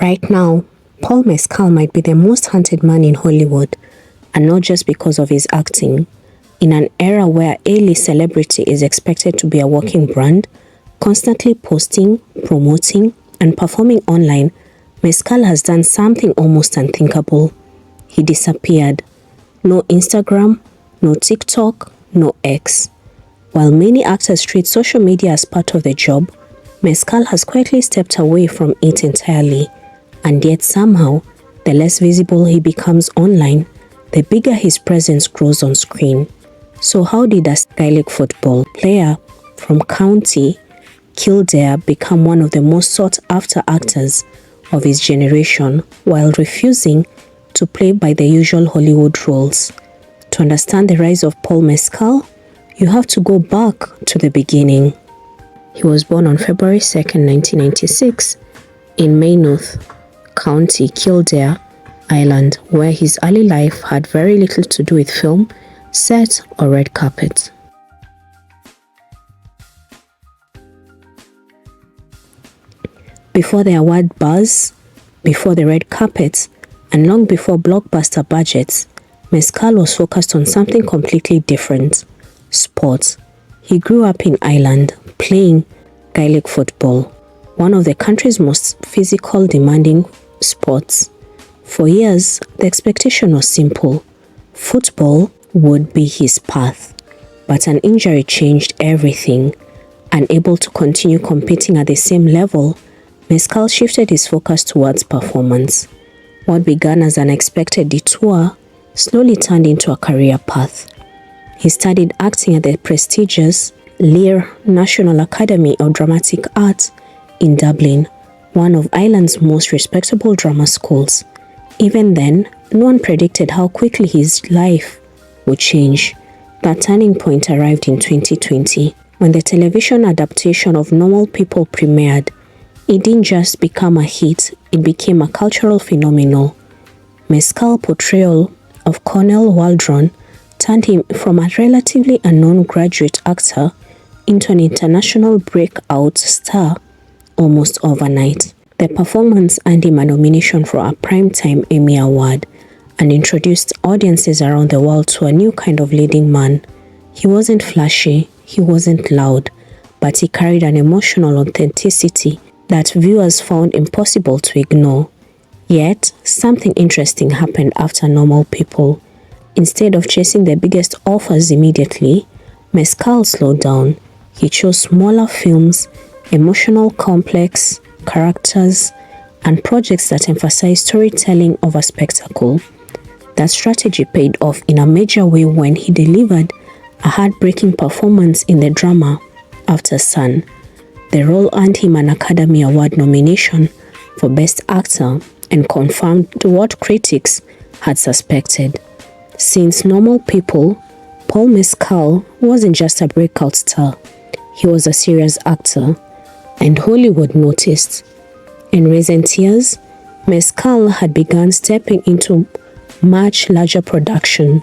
Right now, Paul Mescal might be the most hunted man in Hollywood, and not just because of his acting. In an era where A-list celebrity is expected to be a walking brand, constantly posting, promoting, and performing online, Mescal has done something almost unthinkable. He disappeared. No Instagram, no TikTok, no X. While many actors treat social media as part of their job, Mescal has quietly stepped away from it entirely. And yet somehow, the less visible he becomes online, the bigger his presence grows on screen. So how did a Gaelic football player from County Kildare become one of the most sought-after actors of his generation while refusing to play by the usual Hollywood rules? To understand the rise of Paul Mescal, you have to go back to the beginning. He was born on February 2nd, 1996 in Maynooth, County Kildare, Ireland, where his early life had very little to do with film, set, or red carpet. Before the award buzz, before the red carpet, and long before blockbuster budgets, Mescal was focused on something completely different: sport. He grew up in Ireland, playing Gaelic football, one of the country's most physical demanding sports. For years, the expectation was simple: football would be his path. But an injury changed everything. Unable to continue competing at the same level, Mescal shifted his focus towards performance. What began as an unexpected detour slowly turned into a career path. He studied acting at the prestigious Lear National Academy of Dramatic Art in Dublin, one of Ireland's most respectable drama schools. Even then, no one predicted how quickly his life would change. That turning point arrived in 2020, when the television adaptation of Normal People premiered. It didn't just become a hit, it became a cultural phenomenon. Mescal's portrayal of Cornel Waldron turned him from a relatively unknown graduate actor into an international breakout star almost overnight. The performance earned him a nomination for a Primetime Emmy Award and introduced audiences around the world to a new kind of leading man. He wasn't flashy, he wasn't loud, but he carried an emotional authenticity that viewers found impossible to ignore. Yet, something interesting happened after Normal People. Instead of chasing the biggest offers immediately, Mescal slowed down. He chose smaller films, emotional complex characters, and projects that emphasize storytelling over spectacle. That strategy paid off in a major way when he delivered a heartbreaking performance in the drama After Sun. The role earned him an Academy Award nomination for Best Actor and confirmed what critics had suspected. Since Normal People, Paul Mescal wasn't just a breakout star, he was a serious actor, and Hollywood noticed. In recent years, Mescal had begun stepping into much larger production,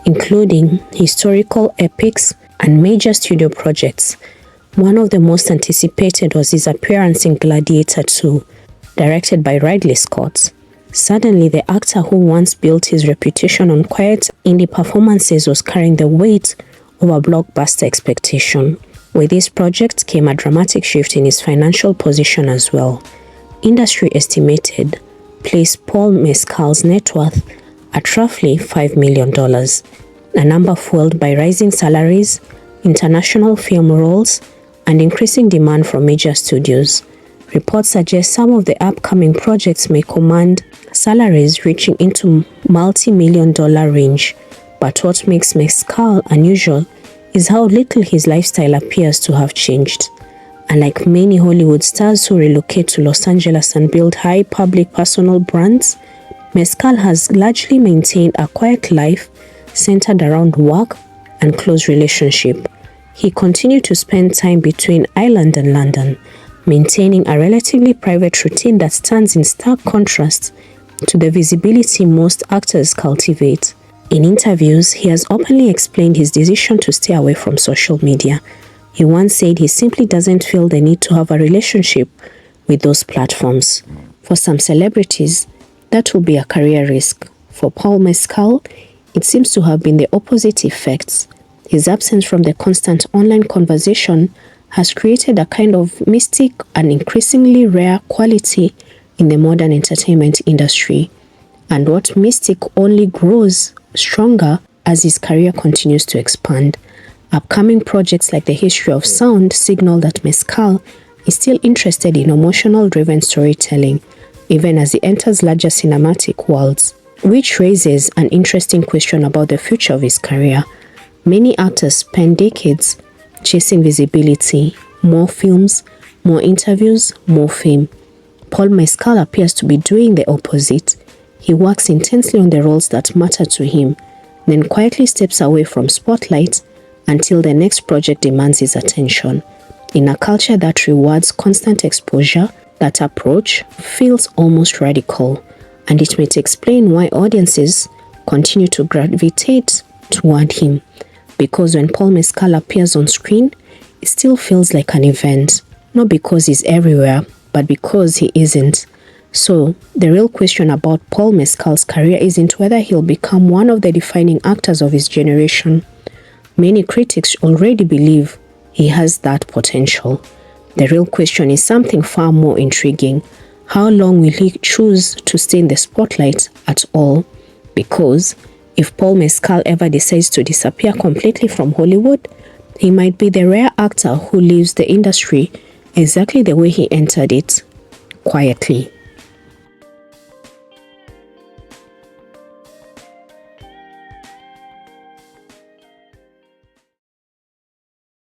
including historical epics and major studio projects. One of the most anticipated was his appearance in Gladiator 2, directed by Ridley Scott. Suddenly, the actor who once built his reputation on quiet indie performances was carrying the weight of a blockbuster expectation. With this project came a dramatic shift in his financial position as well. Industry estimated placed Paul Mescal's net worth at roughly $5 million, a number fueled by rising salaries, international film roles, and increasing demand from major studios. Reports suggest some of the upcoming projects may command salaries reaching into multi-million-dollar range. But what makes Mescal unusual is how little his lifestyle appears to have changed. Unlike many Hollywood stars who relocate to Los Angeles and build high public personal brands, Mescal has largely maintained a quiet life centered around work and close relationship. He continued to spend time between Ireland and London, maintaining a relatively private routine that stands in stark contrast to the visibility most actors cultivate. In interviews, he has openly explained his decision to stay away from social media. He once said he simply doesn't feel the need to have a relationship with those platforms. For some celebrities, that will be a career risk. For Paul Mescal, it seems to have been the opposite effects. His absence from the constant online conversation has created a kind of mystic and increasingly rare quality in the modern entertainment industry. And what mystic only grows stronger as his career continues to expand. Upcoming projects like The History of Sound signal that Mescal is still interested in emotional-driven storytelling, even as he enters larger cinematic worlds, which raises an interesting question about the future of his career. Many actors spend decades chasing visibility, more films, more interviews, more fame. Paul Mescal appears to be doing the opposite. He works intensely on the roles that matter to him, then quietly steps away from spotlight until the next project demands his attention. In a culture that rewards constant exposure, that approach feels almost radical, and it might explain why audiences continue to gravitate toward him. Because when Paul Mescal appears on screen, it still feels like an event, not because he's everywhere, but because he isn't. So, the real question about Paul Mescal's career isn't whether he'll become one of the defining actors of his generation. Many critics already believe he has that potential. The real question is something far more intriguing. How long will he choose to stay in the spotlight at all? Because if Paul Mescal ever decides to disappear completely from Hollywood, he might be the rare actor who leaves the industry exactly the way he entered it, quietly.